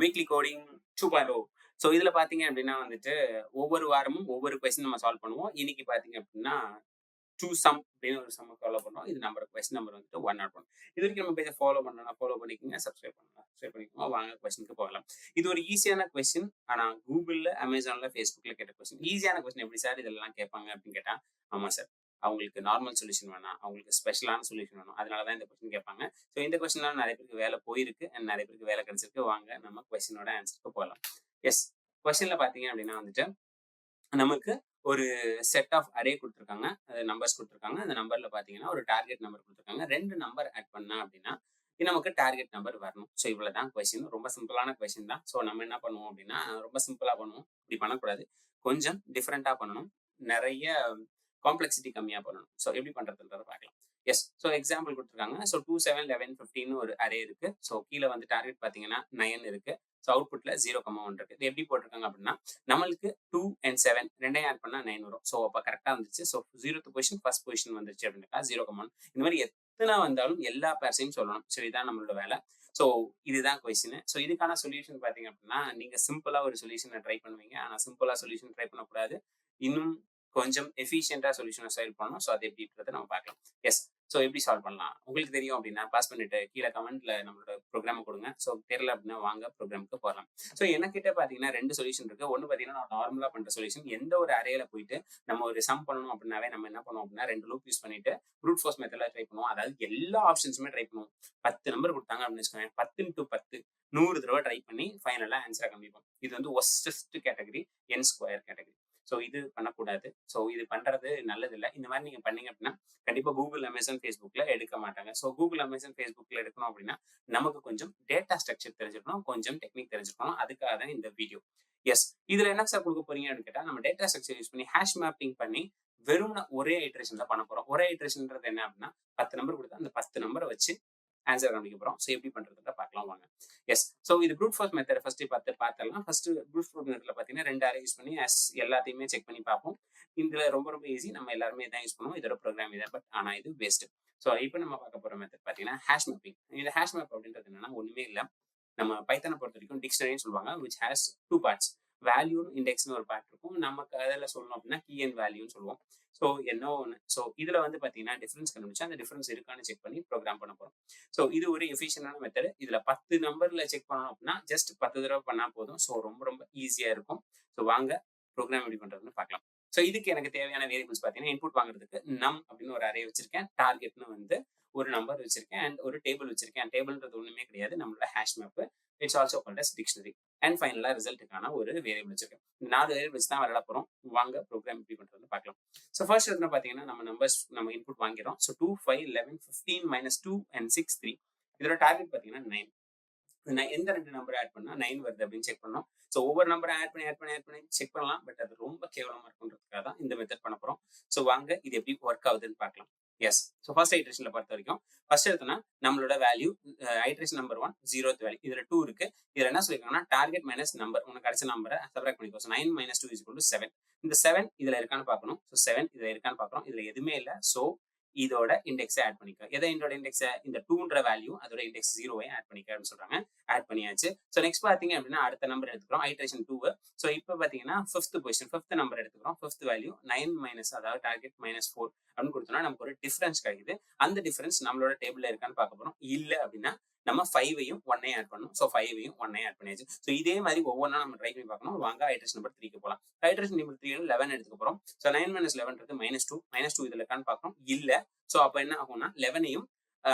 Weekly coding 2.0. So இதுல பார்த்தீங்க அப்படின்னா வந்துட்டு, ஒவ்வொரு வாரமும் ஒவ்வொரு கொஸ்டின் நம்ம சால்வ் பண்ணுவோம். இன்னைக்கு பார்த்தீங்க அப்படின்னா, 2 சம் அப்படின்னு ஒரு சம்ம ஃபாலோ பண்றோம். இது நம்பர் கொஸ்டின் நம்பர் வந்துட்டு 101. இது வரைக்கும் நம்ம பேஜ ஃபாலோ பண்ணலனா ஃபாலோ பண்ணிக்கங்க. சப்ஸ்கிரைப் பண்ணலாம். சப்ஸ்கிரைப் பண்ணிக்கோங்க. வாங்க கொஸ்டினுக்கு போகலாம். இது ஒரு ஈஸியான கொஸ்டின். ஆனா Googleல, Amazonல, Facebookல கேட்ட கொஸ்டின். ஈஸியான கொஸ்டின் எப்படி சார் இதெல்லாம் கேட்பாங்க அப்படின்னு கேட்டா, ஆமா சார். அவங்களுக்கு நார்மல் சொல்யூஷன் வேணாம். அவங்களுக்கு ஸ்பெஷலான சொல்யூஷன் வேணும். அதனால தான் இந்த கொஸ்டின் கேட்பாங்க. ஸோ இந்த கொஸ்டினால நிறைய பேருக்கு வேலை போயிருக்கு. அண்ட் நிறைய பேருக்கு வேலை கிடைச்சிருக்கு. வாங்க நம்ம கொஸ்டினோட ஆன்சருக்கு போகலாம். எஸ். கொஸ்டின்ல பார்த்தீங்க அப்படின்னா வந்துட்டு, நமக்கு ஒரு செட் ஆஃப் அரே குடுத்துருக்காங்க. நம்பர்ஸ் குடுத்துருக்காங்க. அந்த நம்பர்ல பார்த்தீங்கன்னா, ஒரு டார்கெட் நம்பர் குடுத்துருக்காங்க. 2 நம்பர் ஆட் பண்ணா அப்படின்னா, நமக்கு டார்கெட் நம்பர் வரணும். ஸோ இவ்வளவுதான் கொஸ்டின். ரொம்ப சிம்பிளான கொஸ்டின் தான். ஸோ நம்ம என்ன பண்ணுவோம் அப்படின்னா, ரொம்ப சிம்பிளா பண்ணுவோம். இப்படி பண்ணக்கூடாது. கொஞ்சம் டிஃபரெண்ட்டா பண்ணணும். நெறைய காம்ப்ளெக்சிட்டி கம்மியா பண்ணணும். ஸோ எப்படி பண்றதுன்றத பார்க்கலாம். எஸ். ஸோ எக்ஸாம்பிள் குடுத்துருக்காங்க. ஸோ 2, 7, 11, 15 ஒரு அரே இருக்கு. ஸோ கீழ வந்து டார்கெட் பார்த்தீங்கன்னா 9 இருக்கு. ஸோ அவுட்புட்ல 0,1 இருக்கு. இது எப்படி போட்டிருக்காங்க அப்படின்னா, நம்மளுக்கு 2 அண்ட் 7 2யும் ஆட் பண்ணா 9 வரும். ஸோ அப்ப கரெக்ட்டா வந்துச்சு. So 0th position first position வந்துருச்சு அப்படின்னா 0,1. இந்த மாதிரி எத்தனை வந்தாலும் எல்லா பேர்ஸையும் சொல்லணும். ஸோ இதான் நம்மளோட வேலை. ஸோ இதுதான் கொஸ்டின். ஸோ இதுக்கான சொல்யூஷன் பார்த்தீங்க அப்படின்னா, நீங்க சிம்பிளா ஒரு சொல்யூஷன ட்ரை பண்ணுவீங்க. ஆனா சிம்பிளா சொல்யூஷன் ட்ரை பண்ணக்கூடாது. இன்னும் கொஞ்சம் எஃபிஷியன்ட்டா சொல்யூஷன சால்வ் பண்ணணும். ஸோ அது எப்படின்றத நம்ம பார்க்கலாம். எஸ். ஸோ எப்படி சால்வ் பண்ணலாம்? உங்களுக்கு தெரியும் அப்படின்னா பாஸ் பண்ணிட்டு கீழ கமெண்ட்ல நம்மளோட ப்ரோகிராம குடுங்க. ஸோ தெரியல அப்படின்னா வாங்க ப்ரோகிராமுக்கு போகலாம். ஸோ எனக்கிட்ட பார்த்தீங்கன்னா 2 சொல்யூஷன் இருக்கு. ஒண்ணு பார்த்தீங்கன்னா நான் நார்மலா பண்ற சொல்யூஷன். எந்த ஒரு அரேல போயிட்டு நம்ம ஒரு சம் பண்ணணும் அப்படின்னாவே நம்ம என்ன பண்ணுவோம் அப்படின்னா 2 லூப் யூஸ் பண்ணிட்டு ப்ரூட் ஃபோர்ஸ் மெத்தட்ல ட்ரை பண்ணுவோம். அதாவது எல்லா ஆப்ஷன்ஸுமே ட்ரை பண்ணுவோம். 10 நம்பர் குடுத்தாங்க அப்படின்னு வச்சுக்கோங்க. 10 இன்டு 10 100 தடவ ட்ரை பண்ணி ஃபைனலா ஆன்ஸர காண்பிப்போம். இது வந்து worst category, n square category. So இது பண்ணக்கூடாது. ஸோ இது பண்றது நல்லதில்ல. இந்த மாதிரி நீங்க பண்ணீங்க அப்படின்னா, கண்டிப்பா Google, Amazon, Facebookல எடுக்க மாட்டாங்க. ஸோ Google, Amazon, Facebookல எடுக்கணும் அப்படின்னா, நமக்கு கொஞ்சம் டேட்டா ஸ்ட்ரக்சர் தெரிஞ்சிருக்கணும். கொஞ்சம் டெக்னிக் தெரிஞ்சிருக்கணும். அதுக்காக தான் இந்த வீடியோ. எஸ். இதுல என்ன சார் குடுக்க போறீங்க அப்படின்னு கேட்டா, நம்ம டேட்டா ஸ்ட்ரக்சர் யூஸ் பண்ணி ஹாஷ் மேப்பிங் பண்ணி வெறுமனே ஒரே ஐட்டரேஷன்ல பண்ண போறோம். ஒரே ஐட்டரேஷன்ன்றது என்ன அப்படின்னா, 10 நம்பர் குடுத்தா அந்த 10 நம்பர வச்சு ஆன்ஸர் கண்டுபிடிக்க போறோம். ஸோ எப்படி பண்றதுன்றத பார்க்கலாம் வாங்க. எஸ். ஸோ இது ப்ரூட் ஃபோர்ஸ் மெத்தட் ஃபர்ஸ்ட் பார்த்துடலாம். ஃபர்ஸ்ட் ப்ரூட் ஃபோர்ஸ் மெத்தட்ல பார்த்தீங்கன்னா 2 அரே யூஸ் பண்ணி எல்லாத்தையுமே செக் பண்ணி பார்ப்போம். இதுல ரொம்ப ரொம்ப ஈஸி. நம்ம எல்லாருமே இதான் யூஸ் பண்ணுவோம். இதோட ப்ரோகிராம் இதான். பட் ஆனா இது வேஸ்ட். ஸோ இப்போ நம்ம பார்க்க போற மெத்தட் பார்த்தீங்கன்னா ஹாஷ் மேப்பிங். இந்த ஹாஷ் மேப் அப்படின்றது என்னன்னா ஒண்ணுமே இல்ல. நம்ம பைத்தான பொறுத்தவரைக்கும் டிக்ஷனரின்னு சொல்லுவாங்க. Which has 2 parts. வேல்யூ, இண்டெக்ஸ்னு ஒரு பார்ட் இருக்கும். நமக்கு அதுல சொல்லணும் அப்படின்னா கீ அண்ட் வேல்யூன்னு சொல்லுவோம். ஸோ என்னோ ஒண்ணு. ஸோ இதுல வந்து பார்த்தீங்கன்னா டிஃபரன்ஸ் கண்டுபிடிச்சு அந்த டிஃபரன்ஸ் இருக்கான்னு செக் பண்ணி ப்ரோகிராம் பண்ண போறோம். ஸோ இது ஒரு எஃபிஷியன்டான மெத்தட். இதுல 10 நம்பர்ல செக் பண்ணணும் அப்படின்னா ஜஸ்ட் 10 தடவை பண்ணா போதும். ஸோ ரொம்ப ரொம்ப ஈஸியா இருக்கும். ஸோ வாங்க ப்ரோகிராம் எப்படி பண்றதுன்னு பார்க்கலாம். ஸோ இதுக்கு எனக்கு தேவையான வேரியபிள்ஸ் பார்த்தீங்கன்னா இன்புட் வாங்குறதுக்கு நம் அப்படின்னு ஒரு அரே வச்சிருக்கேன். டார்கெட்னு வந்து ஒரு நம்பர் வச்சிருக்கேன் அண்ட் ஒரு டேபிள் வச்சிருக்கேன். டேபிள்ன்றது ஒண்ணுமே கிடையாது. நம்மளோட hash map. It's also called as dictionary. And ஃபைனலா ரிசல்ட்டுக்கான ஒரு வேரியபிள் வச்சிருக்கேன். இந்த 4 வேரியபிள்ஸ் தான் விளையாட போறோம். வாங்க ப்ரோகிராம் எப்படி பண்றதுன்னு பார்க்கலாம். ஸோ ஃபர்ஸ்ட் வந்து பார்த்தீங்கன்னா நம்ம நம்பர்ஸ் நம்ம இன்புட் வாங்கிறோம். So 2, 5, 11, 15, -2 and 6, 3. இதோட டார்கெட் பார்த்தீங்கன்னா 9. எந்த 2 நம்பர் ஆட் பண்ணா 9 வருது அப்படின்னு செக் பண்ணோம். ஸோ ஒவ்வொரு நம்பரை ஆட் பண்ணி செக் பண்ணலாம். பட் அது ரொம்ப கேவலமா இருக்குன்றதுக்காக தான் இந்த மெத்தட் பண்ண போறோம். ஸோ வாங்க இது எப்படி ஒர்க் ஆகுதுன்னு பார்க்கலாம். எஸ். ஸோ ஃபர்ஸ்ட் ஐட்ரேஷன்ல பொறுத்த வரைக்கும் ஃபர்ஸ்ட் எடுத்தோம்னா நம்மளோட value iteration number 1 0th value. இதுல 2 இருக்கு. இதுல என்ன சொல்லிருக்காங்கன்னா டார்கெட் மைனஸ் நம்பர் உனக்கு கிடைச்ச நம்பரை சப்ராக்ட் பண்ணிக்கோ. ஸோ 9 - 2 = 7. இந்த 7 இதுல இருக்கான்னு பார்க்கணும். ஸோ 7 இதுல இருக்கான்னு பார்க்கறோம். இதுல எதுவுமே இல்ல. ஸோ இதோட இண்டெக்ஸை ஆட் பண்ணிக்க. இதோட இண்டெக்ஸை இந்த 2ன்ற வேல்யூ அதோட இண்டெக்ஸ் 0வை ஆட் பண்ணிக்க அப்படின்னு சொல்றாங்க. ஆட் பண்ணியாச்சு. ஸோ நெக்ஸ்ட் பாத்தீங்க அப்படின்னா அடுத்த நம்பர் எடுத்துக்கிறோம். ஐட்ரேஷன் 2. ஸோ இப்போ பாத்தீங்கன்னா 5th பொசிஷன் 5th நம்பர் எடுத்துக்கிறோம். 5th வேல்யூ 9 மைனஸ் அதாவது டார்கெட் -4 அப்படின்னு கொடுத்தோம்னா நமக்கு ஒரு டிஃபரன்ஸ் கிடைக்குது. அந்த டிஃபரன்ஸ் நம்மளோட டேபிள்ல இருக்கான்னு பார்க்க போறோம். இல்ல அப்படின்னா நம்ம 5ஐயும் 1ஐயும் ஆட் பண்ணணும். ஸோ 5ஐயும் 1ஐயும் ஆட் பண்ணியாச்சு. ஸோ இதே மாதிரி ஒவ்வொன்றா நம்ம ட்ரை பண்ணி பார்க்கணும். வாங்க ஐட்ரேஷன் நம்பர் 3க்கு போகலாம். ஐட்ரேஷன் நம்பர் 3 11 எடுத்துக்க போறோம். ஸோ 9 - 11ன்றது -2. -2 இதுல இருக்கான்னு பார்க்கறோம். இல்ல. ஸோ அப்ப என்ன ஆகும்னா 11ஐயும்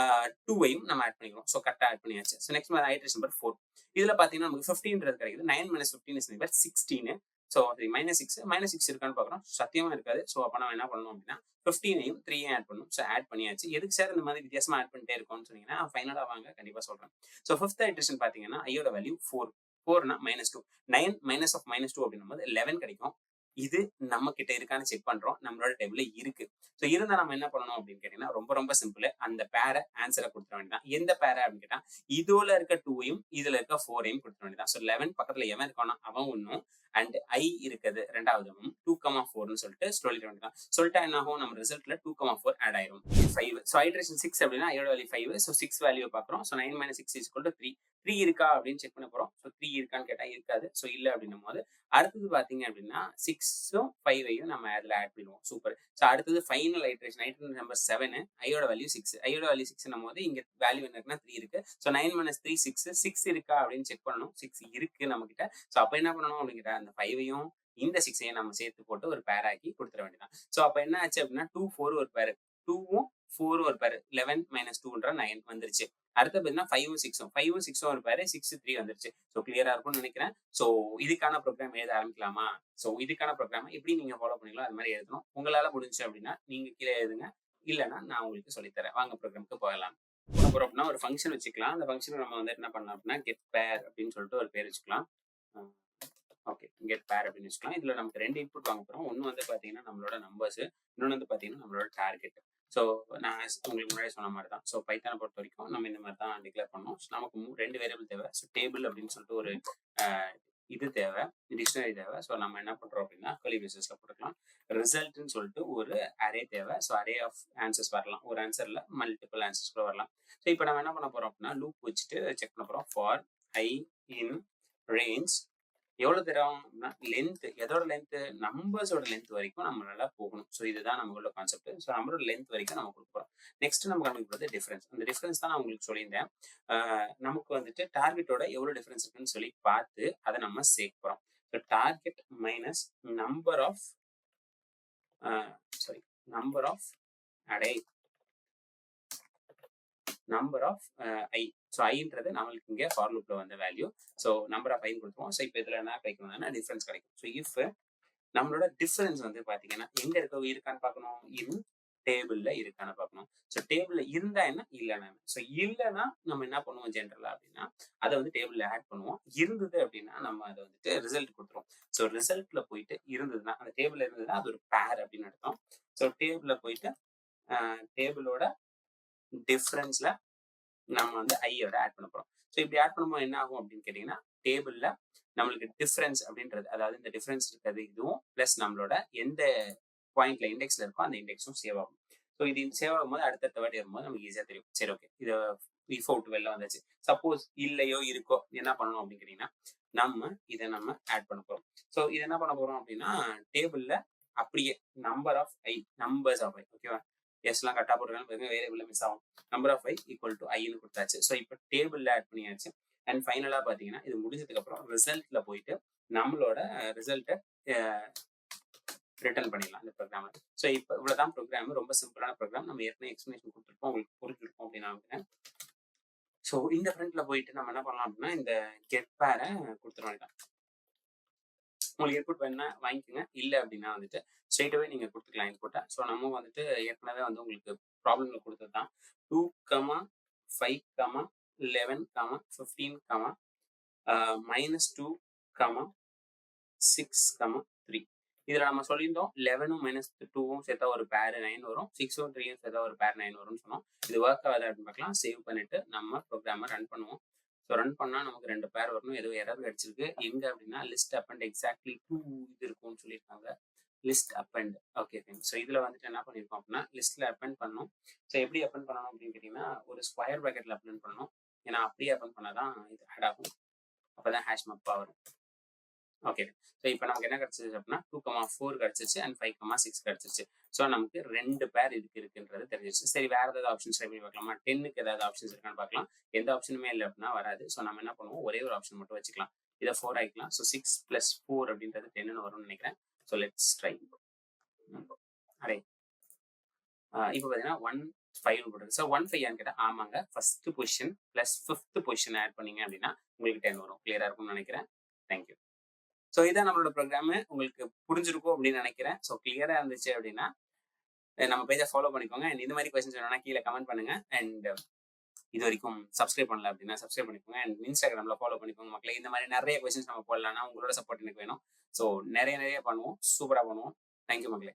2ஐயும் நம்ம ஆட் பண்ணிக்கிறோம். ஸோ கரெக்டா ஆட் பண்ணியாச்சு. So next iteration number 4. இதுல பாத்தீங்கன்னா நமக்கு 15ன்றது கிடைக்குது. 9 - 15 is equal 16. ஸோ -6 இருக்கான்னு பார்க்கறோம். சத்தியமா இருக்காது. ஸோ அப்ப நம்ம என்ன பண்ணணும் அப்படின்னா 15ஐயும் 3ஐயும் ஆட் பண்ணணும். ஸோ ஆட் பண்ணியாச்சு. எதுக்கு சார் இந்த மாதிரி வித்தியாசமா ஆட் பண்ணிட்டே இருக்கோம்னு சொன்னீங்கன்னா ஃபைனலா வாங்க கண்டிப்பா சொல்றேன். ஸோ 5th ஐட்ரேஷன் பாத்தீங்கன்னா ஐயோட வேல்யூ 4. 4னா -2. 9 - -2 அப்படின்னும் போது 11 கிடைக்கும். இது நம்ம கிட்ட இருக்கான்னு செக் பண்றோம். நம்மளோட டேபிள்ல இருக்கு. ஸோ இருந்தா நம்ம என்ன பண்ணணும் அப்படின்னு கேட்டீங்கன்னா, ரொம்ப ரொம்ப சிம்பிள். அந்த பேர ஆன்ஸர குடுத்துற வேண்டியதுதான். எந்த பேர அப்படின்னு கேட்டா, இதுல இருக்க 2யும் இதுல இருக்க 4யும் குடுத்துற வேண்டியதுதான். ஸோ 11 பக்கத்துல எவன் இருக்கானோ அவன் 1ம் அண்ட் I இருக்குது 2வதும் 2,4ன்னு சொல்லிட்டு சொல்லிட வேண்டியதுதான். சொல்லிட்டா என்ன ஆகும்? நம்ம ரிசல்ட்ல 2,4 ஆட் ஆயிரும். 5. ஸோ ஐட்ரேஷன் 6 அப்படின்னா ஐயோட வேல்யூ 5. ஸோ 6 வேல்யூ பார்க்குறோம். ஸோ 9 - 6 = 3. 3 இருக்கா அப்படின்னு செக் பண்ண போறோம். ஸோ 3 இருக்கான்னு கேட்டா இருக்காது. ஸோ இல்ல அப்படின்னும் போது அடுத்தது பாத்தீங்க அப்படின்னா 6ம் 5ஐயும் நம்ம அதுல ஆட் பண்ணிடுவோம். சூப்பர். ஸோ அடுத்தது ஃபைனல் ஐட்ரேஷன் நம்பர் 7 ஐயோட வேல்யூ 6. ஐயோட வேல்யூ 6 போது இங்க வேல்யூ என்ன இருக்குன்னா 3 இருக்கு. ஸோ 9 - 3 6. 6 இருக்கா அப்படின்னு செக் பண்ணணும். 6 இருக்கு நம்ம கிட்ட. ஸோ அப்ப என்ன பண்ணணும் அப்படிங்கிற அந்த 5ஐயும் இந்த 6ஐயும் நம்ம சேர்த்து போட்டு ஒரு பேர் ஆக்கி கொடுத்துட வேண்டியதான். ஸோ அப்ப என்ன ஆச்சு அப்படின்னா 2 4 ஒரு பேர், 2ம் 4 ஒரு பேர், 11 - 2ன்ற 9 வந்துருச்சு. அடுத்து பார்த்தீங்கன்னா 5ம் 6ம் 5ம் 6ம் ஒரு பேர், 6 3 வந்துருச்சு. ஸோ கிளியரா இருக்கும்னு நினைக்கிறேன். ஸோ இதுக்கான ப்ரோக்ராம் எழுத ஆரம்பிக்கலாமா? ஸோ இதுக்கான ப்ரோக்ராம் எப்படி நீங்க ஃபாலோ பண்ணீங்களோ அது மாதிரி எழுதணும். உங்களால முடிஞ்சுச்சு அப்படின்னா நீங்க கீழே எழுதுங்க. இல்லைன்னா நான் உங்களுக்கு சொல்லித்தரேன். வாங்க ப்ரோக்ராமுக்கு போகலாம். பண்ண போறோம் அப்படின்னா ஒரு ஃபங்க்ஷன் வச்சுக்கலாம். அந்த ஃபங்க்ஷனை நம்ம வந்து என்ன பண்ணலாம் அப்படின்னா கெட் பேர் அப்படின்னு சொல்லிட்டு ஒரு பேர் வச்சுக்கலாம். ஓகே, கெட் பேர் அப்படின்னு வச்சுக்கலாம். இதுல நமக்கு 2 இன்புட் வாங்க போறோம். ஒன்னு வந்து பாத்தீங்கன்னா நம்மளோட நம்பர்ஸ், இன்னொன்னு வந்து பாத்தீங்கன்னா நம்மளோட டார்கெட். ஸோ நான் உங்களுக்கு முன்னாடி சொன்ன மாதிரி தான். ஸோ பைத்தானை பொறுத்த வரைக்கும் நம்ம இந்த மாதிரி தான் டிக்ளேர் பண்ணோம். ஸோ நமக்கு 2 வேரியபிள் தேவை. ஸோ டேபிள் அப்படின்னு சொல்லிட்டு ஒரு இது தேவை, டிக்ஷனரி தேவை. ஸோ நம்ம என்ன பண்றோம் அப்படின்னா கர்லி பிரேசஸ்ல போட்டுக்கலாம். ரிசல்ட்னு சொல்லிட்டு ஒரு அரே தேவை. ஸோ அரே ஆஃப் ஆன்சர்ஸ் வரலாம். ஒரு ஆன்சர்ல மல்டிபிள் ஆன்சர்ஸ் கூட வரலாம். ஸோ இப்போ நம்ம என்ன பண்ண போறோம் அப்படின்னா லூப் வச்சுட்டு செக் பண்ண போறோம். ஃபார் I இன் ரேஞ்ச் எவ்வளவு தரோம்னா லென்த், எதோட லென்த், நம்பர்ஸோட லென்த் வரைக்கும் நம்மளால போகணும். ஸோ இதுதான் நம்மளோட கான்செப்ட். ஸோ நம்பரோட லென்த் வரைக்கும் நம்ம கொடுக்க போறோம். நெக்ஸ்ட் நம்ம கண்டுபிடிக்க போறது டிஃபரன்ஸ். அந்த டிஃபரன்ஸ் தான் நான் உங்களுக்கு சொல்லியிருந்தேன். நமக்கு வந்துட்டு டார்கெட்டோட எவ்வளவு டிஃபரன்ஸ் இருக்குன்னு சொல்லி பார்த்து அதை நம்ம சேர்க்க போறோம். So target minus number of number of அடே நம்பர் ஆஃப் ஐ. ஸோ ஐன்றது நம்மளுக்கு இங்கே ஃபார் லூப்ல வந்த வேல்யூ. ஸோ நம்பர் ஆஃப் ஐன்னு கொடுத்துருவோம். ஸோ இப்போ இதுல என்ன கிடைக்கணும்னா டிஃபரன்ஸ் கிடைக்கும். ஸோ இஃப் நம்மளோட டிஃபரன்ஸ் வந்து பாத்தீங்கன்னா எங்க இருக்கான்னு பார்க்கணும், இன் டேபிள்ல இருக்கான்னு பார்க்கணும். ஸோ டேபிள்ல இருந்தா என்ன, இல்லைன்னா என்ன. ஸோ இல்லைன்னா நம்ம என்ன பண்ணுவோம் ஜென்ரலா அப்படின்னா அதை வந்து டேபிள்ல ஆட் பண்ணுவோம். இருந்தது அப்படின்னா நம்ம அதை வந்துட்டு ரிசல்ட் கொடுத்துருவோம். ஸோ ரிசல்ட்ல போயிட்டு இருந்ததுன்னா அந்த டேபிள்ல இருந்ததுன்னா அது ஒரு பேர் அப்படின்னு அர்த்தம். ஸோ டேபிள்ல போயிட்டு டேபிளோட டிஃபரன்ஸ்ல நம்ம வந்து ஐயோட ஆட் பண்ண போறோம். ஸோ இப்படி ஆட் பண்ணும்போது என்ன ஆகும் அப்படின்னு கேட்டீங்கன்னா டேபிள்ல நம்மளுக்கு டிஃபரன்ஸ் அப்படின்றது, அதாவது இந்த டிஃபரன்ஸ் இருக்கிறது இதுவும் பிளஸ் நம்மளோட எந்த பாயிண்ட்ல இண்டெக்ஸ்ல இருக்கோ அந்த இண்டெக்ஸும் சேவ் ஆகும். ஸோ இது சேவ் ஆகும்போது அடுத்த வாட்டி வரும்போது நமக்கு ஈஸியா தெரியும். சரி, ஓகே, இது இஃப் அவுட் வெளில வந்துச்சு. சப்போஸ் இல்லையோ இருக்கோ என்ன பண்ணணும் அப்படின்னு கேட்டீங்கன்னா நம்ம இதை நம்ம ஆட் பண்ண போறோம். ஸோ இது என்ன பண்ண போறோம் அப்படின்னா டேபிள்ல அப்படியே number of I, numbers of I, ஓகேவா, எஸ்லாம் கரெக்டாக போட்டுருக்காங்க, வேரியபிள்ல மிஸ் ஆகும். Number of I equal to ஐன்னு கொடுத்தாச்சு. ஸோ இப்போ டேபிள்ல ஆட் பண்ணியாச்சு. அண்ட் ஃபைனலா பாத்தீங்கன்னா இது முடிஞ்சதுக்கு அப்புறம் ரிசல்ட்ல போயிட்டு நம்மளோட ரிசல்ட்டை ரிட்டர்ன் பண்ணிடலாம் இந்த ப்ரோக்ராம். ஸோ இப்போ இவ்வளவுதான் ப்ரோக்ராம். ரொம்ப சிம்பிளான ப்ரோக்ராம். நம்ம ஏற்கனவே எக்ஸ்பிளேஷன் கொடுத்துருக்கோம், உங்களுக்கு புரிஞ்சிருக்கும் அப்படின்னு நான் நினைக்கிறேன். ஸோ இந்த ஃப்ரண்ட்ல போயிட்டு நம்ம என்ன பண்ணலாம் அப்படின்னா இந்த கெட் பேரை கொடுத்துட வேண்டாம். உங்களுக்கு இன்புட் வேணும்னா வாங்கிக்கோங்க. இல்லை அப்படின்னா வந்துட்டு ஸ்ட்ரெயிட்டாவே நீங்க கொடுத்துக்கலாம் இன்புட்டை. ஸோ நம்ம வந்துட்டு ஏற்கனவே வந்து உங்களுக்கு ப்ராப்ளம்ல கொடுத்தது தான் 2, 5, 11, 15, -2, -6, 3. இதுல நம்ம சொல்லியிருந்தோம் 11ம் -2ம் சேர்த்தா ஒரு பேர் 9 வரும், 6ம் 3ம் சேர்த்தா ஒரு பேர் 9 வரும்னு சொன்னோம். இது ஒர்க் ஆகுது அப்படின்னு பார்க்கலாம். சேவ் பண்ணிட்டு நம்ம ப்ரோக்ராமை ரன் பண்ணுவோம். ஸோ ரன் பண்ணா நமக்கு 2 பேர் வரணும். ஏதோ எரர் கிடைச்சிருக்கு. எங்க அப்படின்னா லிஸ்ட் அப்பண்ட் எக்ஸாக்ட்லி 2 இது இருக்கும்னு சொல்லியிருக்காங்க. List append. Okay fine. So இதுல வந்துட்டு என்ன பண்ணிருக்கோம் அப்படின்னா லிஸ்ட்ல அப்பண்ட் பண்ணணும். ஸோ எப்படி அப்பண்ட் பண்ணணும் அப்படின்னு கேட்டீங்கன்னா ஒரு ஸ்கொயர் ப்ராக்கெட்ல அப்பண்ட் பண்ணணும். ஏன்னா அப்படியே அப்பண்ட் பண்ணாதான் இது ஆட் ஆகும். அப்பதான் ஹேஷ் மேப்பா வரும். ஓகே, ஸோ இப்போ நமக்கு என்ன கிடைச்சிருச்சு அப்படின்னா 2,4 கிடைச்சிருச்சு அண்ட் 5,6 கிடைச்சிருச்சு. ஸோ நமக்கு 2 பேர் இருக்குன்றது தெரிஞ்சிருச்சு. சரி, வேற ஏதாவது ஆப்ஷன்ஸ் ட்ரை பண்ணி பார்க்கலாமா? 10க்கு ஏதாவது ஆப்ஷன்ஸ் இருக்கான்னு பார்க்கலாம். எந்த ஆப்ஷனுமே இல்லை அப்படின்னா வராது. ஸோ நம்ம என்ன பண்ணுவோம், ஒரே ஒரு ஆப்ஷன் மட்டும் வச்சுக்கலாம். இதை 4 ஆகிக்கலாம். ஸோ 6 + 4 அப்படின்றது 10ன்னு வரும்னு நினைக்கிறேன். So let's try. அரே இப்போ பார்த்தீங்கன்னா 1,5 போட்டுருக்கு. ஸோ 1,5 கேட்டால் ஆமாங்க, first position + 5th position add பண்ணீங்க அப்படின்னா உங்களுக்கு 10 வரும். கிளியரா இருக்கும்னு நினைக்கிறேன். தேங்க்யூ. ஸோ இதான் நம்மளோட ப்ரோக்ராம். உங்களுக்கு புரிஞ்சிருக்கும் அப்படின்னு நினைக்கிறேன். ஸோ கிளியரா இருந்துச்சு அப்படின்னா நம்ம பேஜை ஃபாலோ பண்ணிக்கோங்க. அண்ட் இந்த மாதிரி கொஸ்டின்ஸ் வேணும்னா கீழே கமெண்ட் பண்ணுங்க. அண்ட் இது வரைக்கும் சப்ஸ்கிரைப் பண்ணல அப்படின்னா சப்ஸ்கிரைப் பண்ணிக்கோங்க. அண்ட் இன்ஸ்டாகிராம்ல ஃபாலோ பண்ணிக்கோங்க மக்களே. இந்த மாதிரி நிறைய கொஸ்டின்ஸ் நம்ம போடலாம்னா உங்களோட சப்போர்ட் எனக்கு வேணும். ஸோ நெறைய நெறைய பண்ணுவோம். சூப்பரா பண்ணுவோம். தேங்க் யூ மக்களே.